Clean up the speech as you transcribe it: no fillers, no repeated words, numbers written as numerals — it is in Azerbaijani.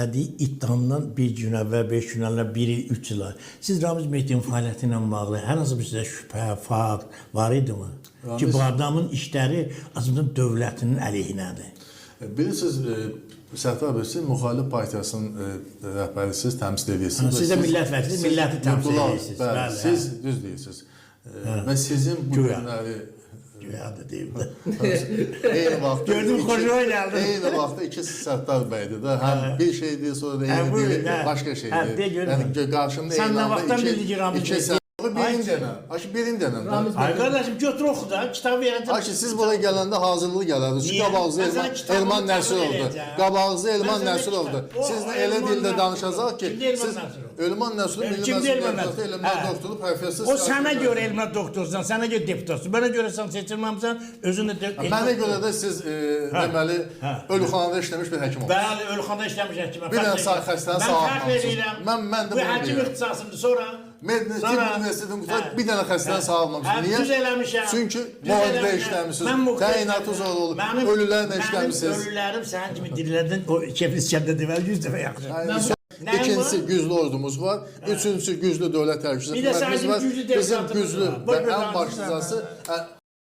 İttihamdan bir gün əvvəl, 5 gün əvvəl, 1 il, 3 il. Siz Ramiz Mehdinin fəaliyyəti ilə bağlı hər hansı bir sizə şübhə, fakt var idimi? Ki, bu adamın işləri azından dövlətinin əleyhinədir. Bilirsiniz, Səhtar bəy, siz müxalif partiyasının rəhbərisiz, təmsil edirsiniz. Siz də millət vəkili, milləti təmsil edirsiniz. Bəli, siz düz deyirsiniz. Və sizin bu günləri... Güyadır deyim də. Eyni vaxtda... Gördüm, xoşuma gəldi. Eyni vaxtda iki Səhtar bəydir də. Həm bir şeydir, sonra da eyni biri başqa şeydir. Yəni, qarşımda eyni anda iki Səhtar. Birin dənəm. Ay qardaşım, götür oxu da, kitabı verəcəm. Siz bura gələndə hazırlığı gələrdi. Qabağınızda Elman Nəsirovdur. Qabağınızda Elman Nəsirovdur. Sizinlə elə dildə danışacaq ki, siz Elman Nəsirov Milli Məclisdə elmlər doktoru, professor... O sənə görə elmlər doktorsan, sənə görə deputatsan. Mənə görə sən seçilməmsən, özün də... Mənə görə də siz, deməli, ölüxanada işləmiş bir həkim olmuşsunuz. Bəli, ölüxanada işləmiş həkiməm. Bir dənə xəstəni sağaltmamışsınız. Mən də bunu deyirəm. Bu həkim ixtisasımdır, sonra... Tibb Universitetini qutarıb bir dənə xəstəni sağaltmamışsınız. Niyə? Düz eləmişəm. Çünki müalicədə işləmişsiniz, təyinatı zor olub, ölülərlə işləmişsiniz. Mənim ölülərim sənin kimi dirilərdən, o Keflis kəndə deməli 100 dəfə yaxşı. İkincisi güclü ordumuz var. Üçüncüsü güclü dövlət təhlükəsizlik xidmətimiz var. Bizim güclü və ən başlıcası